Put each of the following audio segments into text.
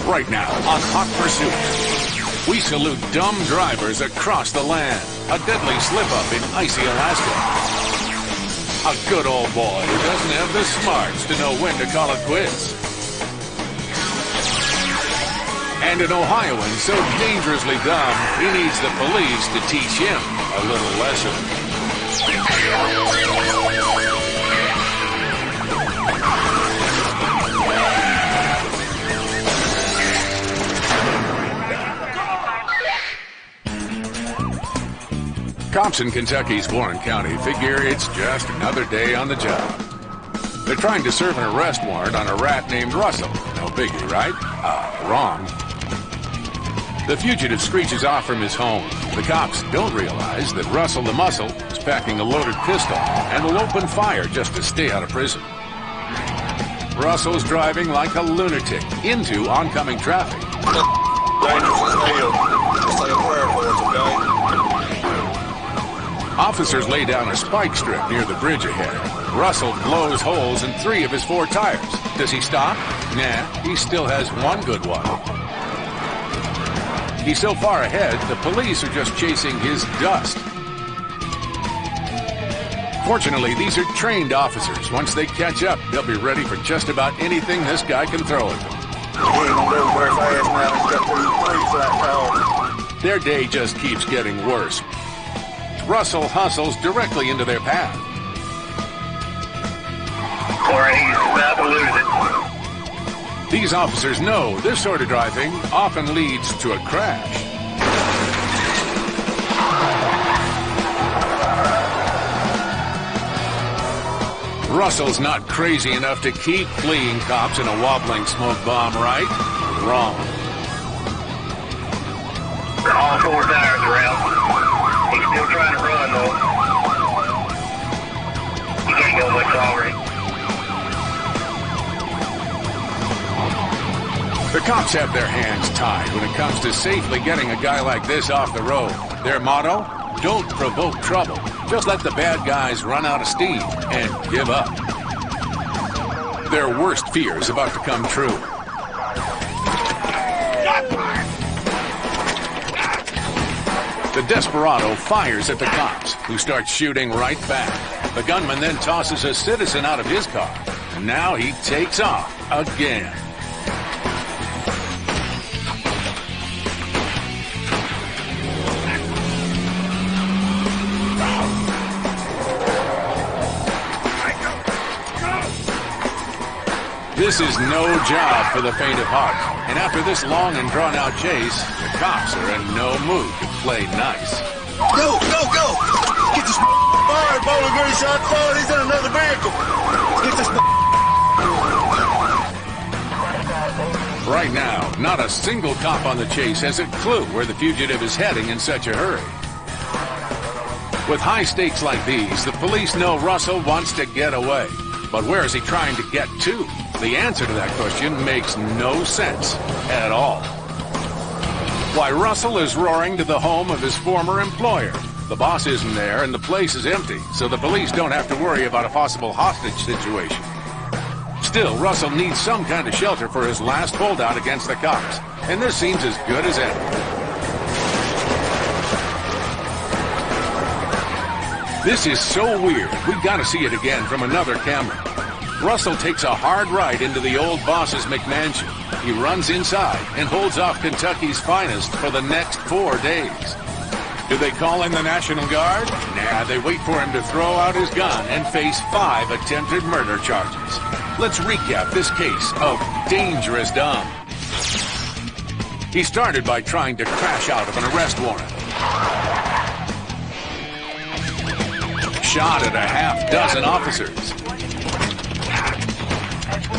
Right now, on Hot Pursuit, we salute dumb drivers across the land. A deadly slip-up in icy Alaska. A good old boy who doesn't have the smarts to know when to call it quits. And an Ohioan so dangerously dumb, he needs the police to teach him a little lesson. Cops in Kentucky's Warren County figure it's just another day on the job. They're trying to serve an arrest warrant on a rat named Russell. No biggie, right? Wrong. The fugitive screeches off from his home. The cops don't realize that Russell the Muscle is packing a loaded pistol and will open fire just to stay out of prison. Russell's driving like a lunatic into oncoming traffic. Dangerous as hell. Just like a prayer for us, okay? Officers lay down a spike strip near the bridge ahead. Russell blows holes in 3 of his 4 tires. Does he stop? Nah, he still has one good one. He's so far ahead, the police are just chasing his dust. Fortunately, these are trained officers. Once they catch up, they'll be ready for just about anything this guy can throw at them. Their day just keeps getting worse. Russell hustles directly into their path. Corey, he's about to lose it. These officers know this sort of driving often leads to a crash. Russell's not crazy enough to keep fleeing cops in a wobbling smoke bomb, right? Wrong. All 4 tires are out. He's still trying to run, though. He can't go much longer. The cops have their hands tied when it comes to safely getting a guy like this off the road. Their motto? Don't provoke trouble. Just let the bad guys run out of steam and give up. Their worst fear is about to come true. The desperado fires at the cops, who start shooting right back. The gunman then tosses a citizen out of his car, and now he takes off again. This is no job for the faint of heart, and after this long and drawn-out chase, the cops are in no mood to play nice. Go, go, go! Get this fire, Bowling Green shot forward. He's in another vehicle. Get this. Right now, not a single cop on the chase has a clue where the fugitive is heading in such a hurry. With high stakes like these, the police know Russell wants to get away. But where is he trying to get to? The answer to that question makes no sense at all. Why, Russell is roaring to the home of his former employer. The boss isn't there and the place is empty, so the police don't have to worry about a possible hostage situation. Still, Russell needs some kind of shelter for his last holdout against the cops, and this seems as good as any. This is so weird, we've got to see it again from another camera. Russell takes a hard right into the old boss's McMansion. He runs inside and holds off Kentucky's finest for the next 4 days. Do they call in the National Guard? Nah, they wait for him to throw out his gun and face 5 attempted murder charges. Let's recap this case of dangerous dumb. He started by trying to crash out of an arrest warrant. Shot at a half-dozen officers.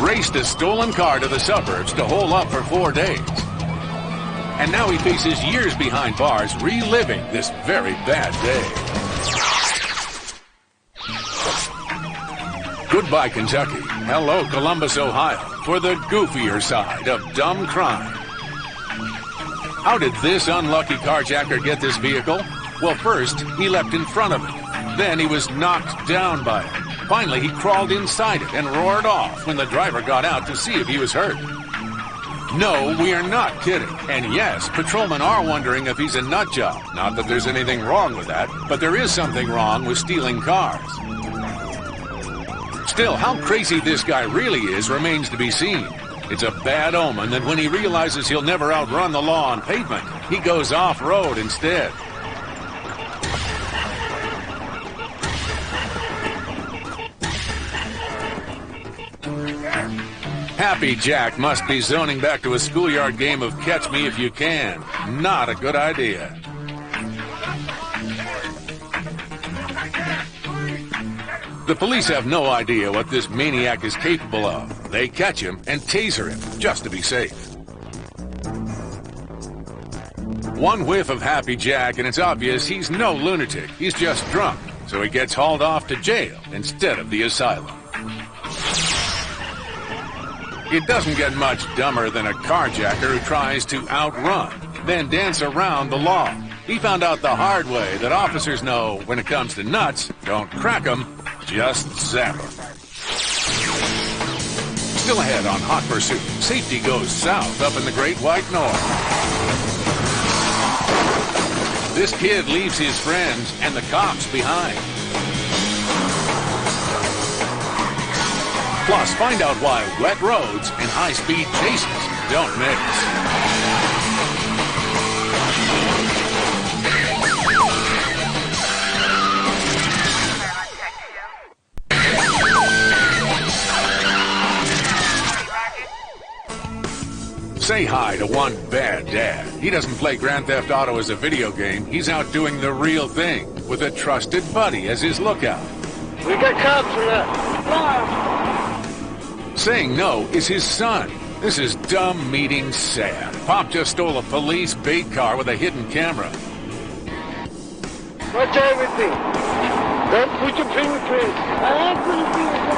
Raced a stolen car to the suburbs to hole up for 4 days. And now he faces years behind bars, reliving this very bad day. Goodbye, Kentucky. Hello, Columbus, Ohio, for the goofier side of dumb crime. How did this unlucky carjacker get this vehicle? Well, first, he leapt in front of it. Then he was knocked down by it. Finally, he crawled inside it and roared off when the driver got out to see if he was hurt. No, we are not kidding. And yes, patrolmen are wondering if he's a nut job. Not that there's anything wrong with that, but there is something wrong with stealing cars. Still, how crazy this guy really is remains to be seen. It's a bad omen that when he realizes he'll never outrun the law on pavement, he goes off-road instead. Happy Jack must be zoning back to a schoolyard game of Catch Me If You Can. Not a good idea. The police have no idea what this maniac is capable of. They catch him and taser him, just to be safe. One whiff of Happy Jack and it's obvious he's no lunatic. He's just drunk, so he gets hauled off to jail instead of the asylum. It doesn't get much dumber than a carjacker who tries to outrun, then dance around the law. He found out the hard way that officers know when it comes to nuts, don't crack them, just zap them. Still ahead on Hot Pursuit, safety goes south up in the Great White North. This kid leaves his friends and the cops behind. Plus, find out why wet roads and high-speed chases don't mix. Say hi to one bad dad. He doesn't play Grand Theft Auto as a video game. He's out doing the real thing with a trusted buddy as his lookout. We got cops for that. Saying no is his son. This is dumb meeting sad. Pop just stole a police bait car with a hidden camera. Watch everything. Don't put your fingerprints. I ain't putting fingerprints.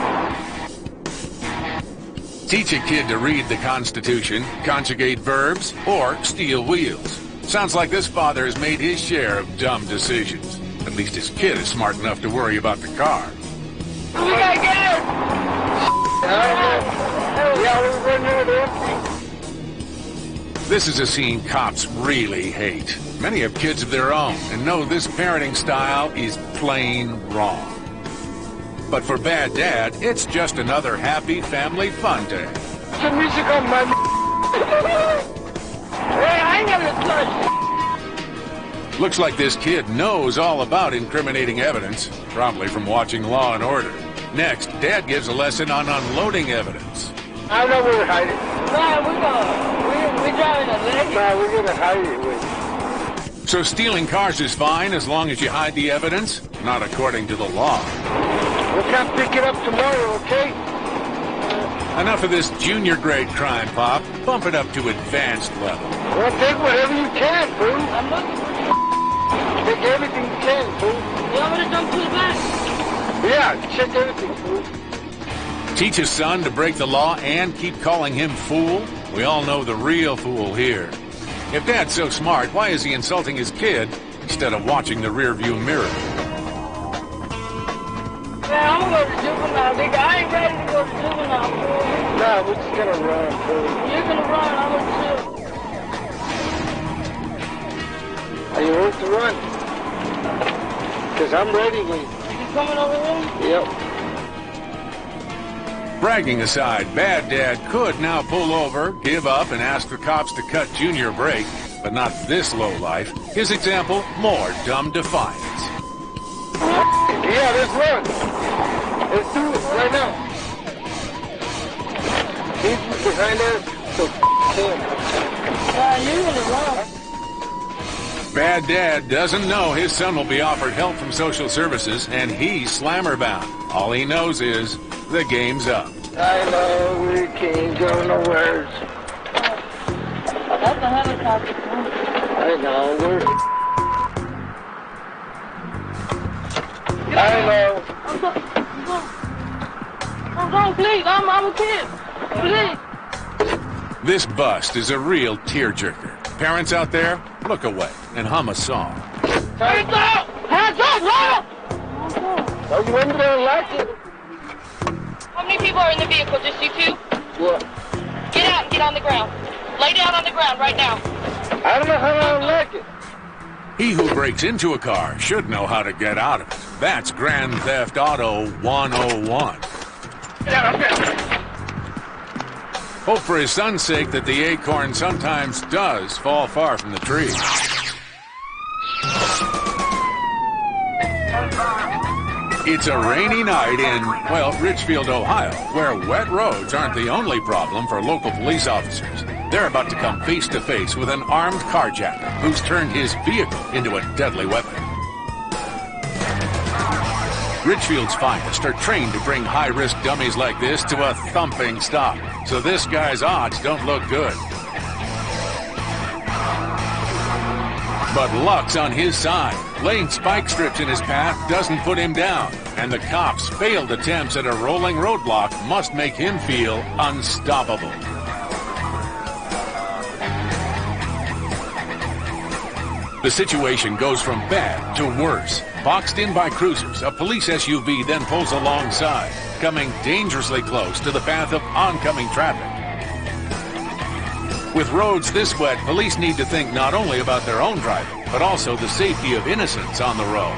Teach a kid to read the Constitution, conjugate verbs, or steal wheels. Sounds like this father has made his share of dumb decisions. At least his kid is smart enough to worry about the car. We gotta get it! This is a scene cops really hate. Many have kids of their own and know this parenting style is plain wrong. But for Bad Dad, it's just another happy family fun day. Some music on my Hey, I ain't gonna touch. Looks like this kid knows all about incriminating evidence, probably from watching Law and Order. Next, Dad gives a lesson on unloading evidence. I know where we're hiding. We're driving a leg. No, we're gonna hide it with. So stealing cars is fine as long as you hide the evidence? Not according to the law. We'll come pick it up tomorrow, okay? Enough of this junior grade crime, Pop. Bump it up to advanced level. Well, take whatever you can, fool. I'm looking for take everything you can, fool. You want me to jump to the back? Yeah, check everything, fool. Teach his son to break the law and keep calling him fool? We all know the real fool here. If Dad's so smart, why is he insulting his kid instead of watching the rearview mirror? Man, I'm gonna go to juvenile, nigga. I ain't ready to go to juvenile, fool. Nah, we're just gonna run, fool. You're gonna run, I'm gonna chill. Are you ready to run? Because I'm ready when you coming over here? Yep. Bragging aside, Bad Dad could now pull over, give up, and ask the cops to cut Junior a break, but not this lowlife. His example, more dumb defiance. Yeah, let's run. Let's do it right now. He's behind us, so him. You're gonna run. Bad Dad doesn't know his son will be offered help from social services, and he's slammer bound. All he knows is the game's up. I know we can't go nowhere. That's a helicopter. I know we're. I know. I'm going, please. I'm a kid. Please. This bust is a real tearjerker. Parents out there, look away and hum a song. Hands up! Hands up! Run! Are you in there like it? How many people are in the vehicle? Just you two? Yeah. Get out and get on the ground. Lay down on the ground right now. I don't know how I don't like it. He who breaks into a car should know how to get out of it. That's Grand Theft Auto 101. Hope for his son's sake that the acorn sometimes does fall far from the tree. It's a rainy night in, well, Richfield, Ohio, where wet roads aren't the only problem for local police officers. They're about to come face to face with an armed carjacker who's turned his vehicle into a deadly weapon. Richfield's finest are trained to bring high-risk dummies like this to a thumping stop, so this guy's odds don't look good. But luck's on his side. Laying spike strips in his path doesn't put him down, and the cops' failed attempts at a rolling roadblock must make him feel unstoppable. The situation goes from bad to worse. Boxed in by cruisers, a police SUV then pulls alongside, coming dangerously close to the path of oncoming traffic. With roads this wet, police need to think not only about their own driving, but also the safety of innocents on the road.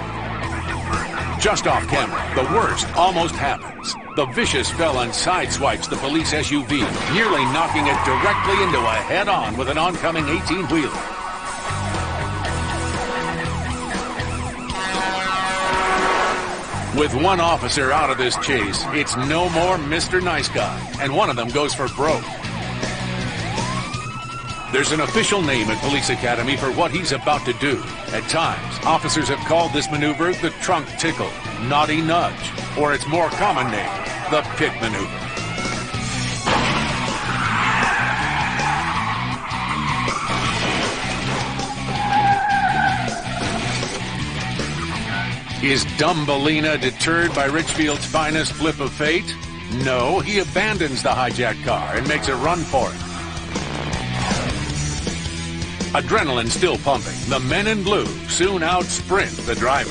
Just off camera, the worst almost happens. The vicious felon sideswipes the police SUV, nearly knocking it directly into a head-on with an oncoming 18-wheeler. With one officer out of this chase, it's no more Mr. Nice Guy, and one of them goes for broke. There's an official name at Police Academy for what he's about to do. At times, officers have called this maneuver the trunk tickle, naughty nudge, or its more common name, the pit maneuver. Is Dumbelina deterred by Richfield's finest flip of fate? No, he abandons the hijacked car and makes a run for it. Adrenaline still pumping, the men in blue soon out-sprint the driver.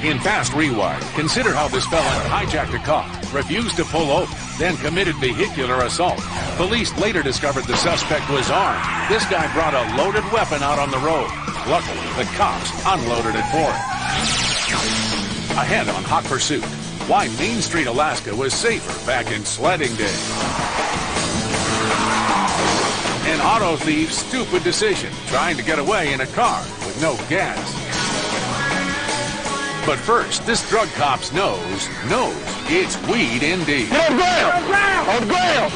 In Fast Rewind, consider how this felon hijacked a car, refused to pull over, then committed vehicular assault. Police later discovered the suspect was armed. This guy brought a loaded weapon out on the road. Luckily, the cops unloaded it for him. Ahead on Hot Pursuit, why Main Street, Alaska was safer back in sledding days. An auto thief's stupid decision, trying to get away in a car with no gas. But first, this drug cop's nose knows it's weed indeed. On the ground! On the ground!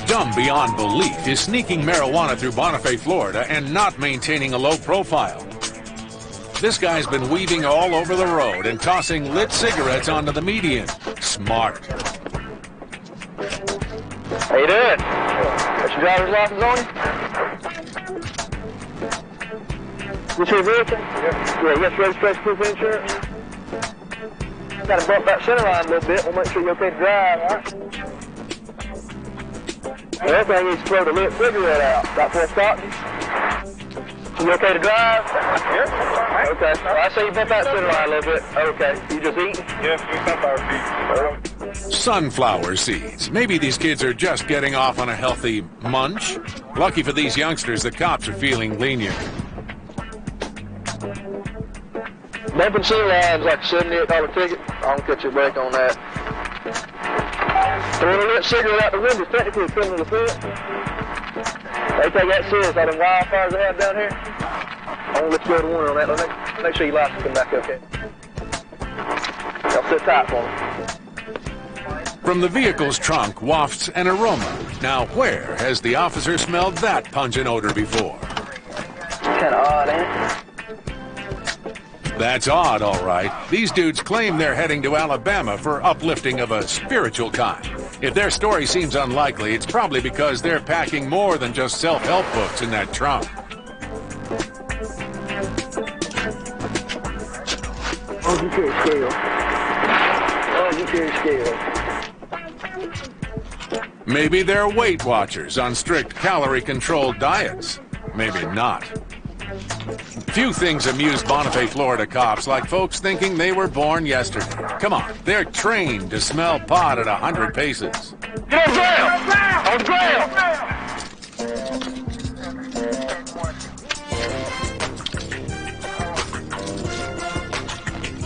Dumb beyond belief is sneaking marijuana through Bonifay, Florida, and not maintaining a low profile. This guy's been weaving all over the road and tossing lit cigarettes onto the median. Smart. How you doing? Got your driver's license on you? Get your vehicle? Yeah, you got your registration proof of insurance? Got to bump that center line a little bit. We'll make sure you're okay to drive, all right? The other thing is to throw the lit cigarette out. Got full stop? You okay to drive? Yeah. Okay. Well, I say you bump that center line a little bit. Okay. You just eating? Yes, we sunflower seeds. Sunflower seeds. Maybe these kids are just getting off on a healthy munch. Lucky for these youngsters, the cops are feeling lenient. Bumping center line's like a $78 ticket. I don't catch a break on that. Throwing a lit cigarette out the window is technically a criminal offense. They take that serious, all them wildfires they have down here. I won't let you go to one on that. Make sure your license come back okay. Y'all sit tight for me. From the vehicle's trunk wafts an aroma. Now, where has the officer smelled that pungent odor before? Kind of odd, ain't it? That's odd, all right. These dudes claim they're heading to Alabama for uplifting of a spiritual kind. If their story seems unlikely, it's probably because they're packing more than just self-help books in that trunk. Oh, you carry scale. Oh, you carry scale. Maybe they're Weight Watchers on strict calorie-controlled diets. maybe not. Few things amuse Bonifay, Florida cops like folks thinking they were born yesterday. Come on, they're trained to smell pot at 100 paces. Get on ground! On ground!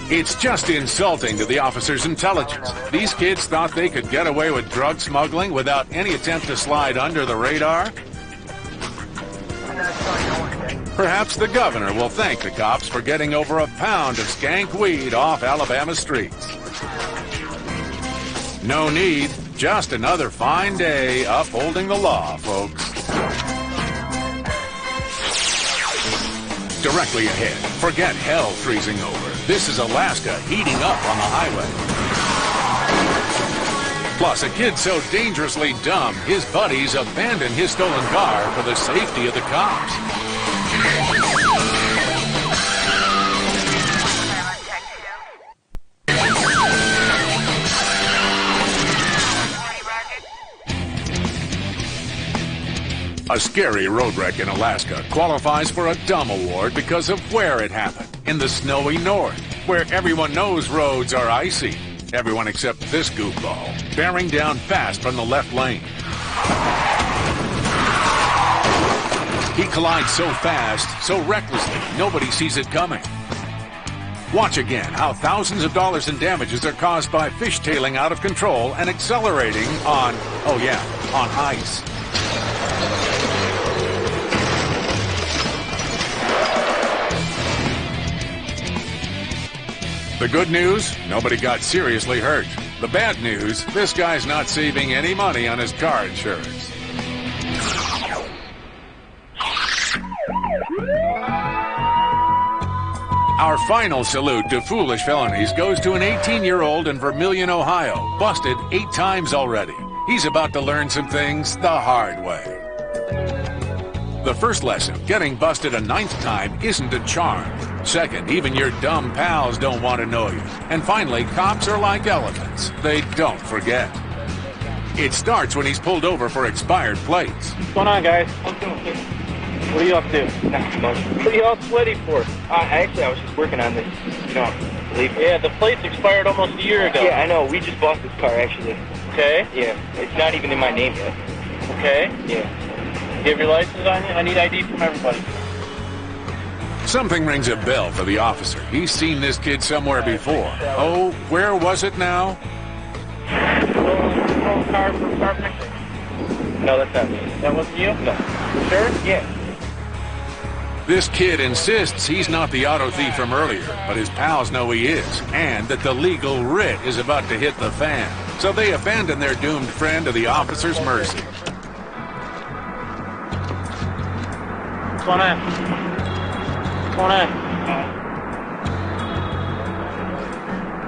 It's just insulting to the officer's intelligence. These kids thought they could get away with drug smuggling without any attempt to slide under the radar. Perhaps the governor will thank the cops for getting over a pound of skank weed off Alabama streets. No need, just another fine day upholding the law, folks. Directly ahead, forget hell freezing over. This is Alaska heating up on the highway. Plus, a kid so dangerously dumb, his buddies abandon his stolen car for the safety of the cops. A scary road wreck in Alaska qualifies for a dumb award because of where it happened. In the snowy north, where everyone knows roads are icy. Everyone except this goofball, bearing down fast from the left lane. He collides so fast, so recklessly, nobody sees it coming. Watch again how thousands of dollars in damages are caused by fishtailing out of control and accelerating on, oh yeah, on ice. The good news, nobody got seriously hurt. The bad news, this guy's not saving any money on his car insurance. Our final salute to foolish felonies goes to an 18-year-old in Vermilion, Ohio, busted 8 times already. He's about to learn some things the hard way. The first lesson, getting busted a 9th time isn't a charm. Second, even your dumb pals don't want to know you. And finally, cops are like elephants. They don't forget. It starts when he's pulled over for expired plates. What's going on, guys? What are you up to? Not much. What are you all sweaty for? Actually, I was just working on this. You don't believe me? Yeah, the plates expired almost a year ago. Yeah, I know. We just bought this car, actually. Okay. Yeah, it's not even in my name yet. Okay. Yeah. You have your license on you? I need ID from everybody. Something rings a bell for the officer. He's seen this kid somewhere before. Oh, where was it now? Car for car picture? No, that's not me. That wasn't you? No. Sure? Yeah. This kid insists he's not the auto thief from earlier, but his pals know he is, and that the legal writ is about to hit the fan. So they abandon their doomed friend to the officer's mercy. What's going on? What's going on?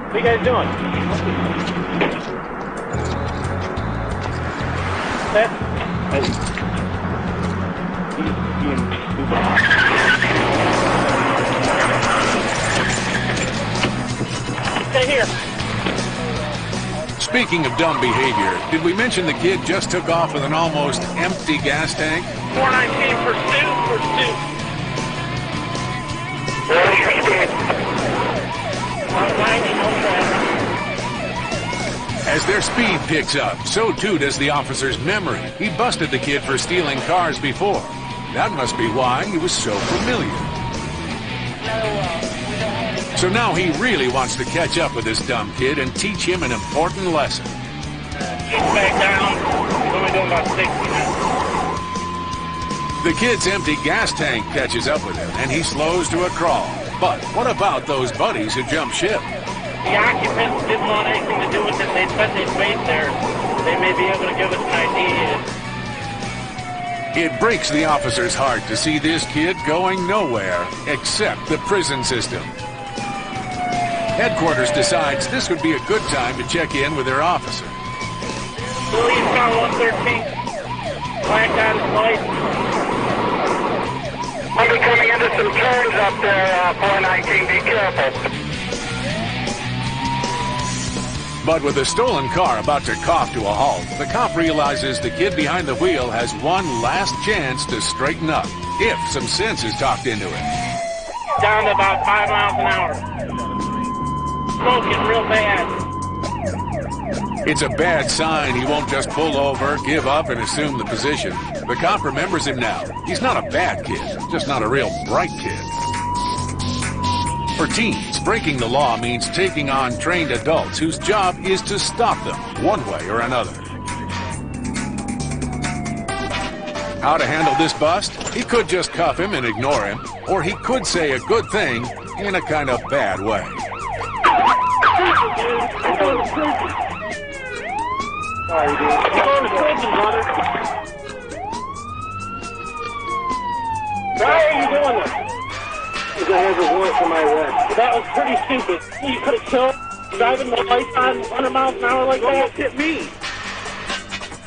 What are you guys doing? Stay here. Speaking of dumb behavior, did we mention the kid just took off with an almost empty gas tank? 419 pursuit. As their speed picks up, so too does the officer's memory. He busted the kid for stealing cars before. That must be why he was so familiar. So now he really wants to catch up with this dumb kid and teach him an important lesson. Get back down. We're only doing about 60 now. The kid's empty gas tank catches up with him, and he slows to a crawl. But what about those buddies who jumped ship? The occupants didn't want anything to do with it. They said they'd wait there. They may be able to give us an idea. It breaks the officer's heart to see this kid going nowhere except the prison system. Headquarters decides this would be a good time to check in with their officer. Police car 113. Black out his license. I'll be coming into some turns up there, 419. Be careful. But with the stolen car about to cough to a halt, the cop realizes the kid behind the wheel has one last chance to straighten up. if some sense is talked into it. Down to about 5 miles an hour. Smoking real bad. It's a bad sign he won't just pull over, give up, and assume the position. The cop remembers him now. He's not a bad kid, just not a real bright kid. For teens, breaking the law means taking on trained adults whose job is to stop them, one way or another. How to handle this bust? He could just cuff him and ignore him, or he could say a good thing in a kind of bad way. Sorry, dude. I'm going to prison, brother. Why are you doing this? Because I have a warrant for my arrest. That was pretty stupid. You could have killed driving the lights on 100 miles an hour like that. Don't hit me.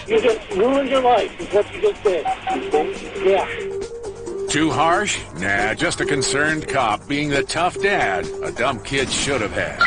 You just ruined your life, is what you just did. Yeah. Too harsh? Nah, just a concerned cop being the tough dad a dumb kid should have had.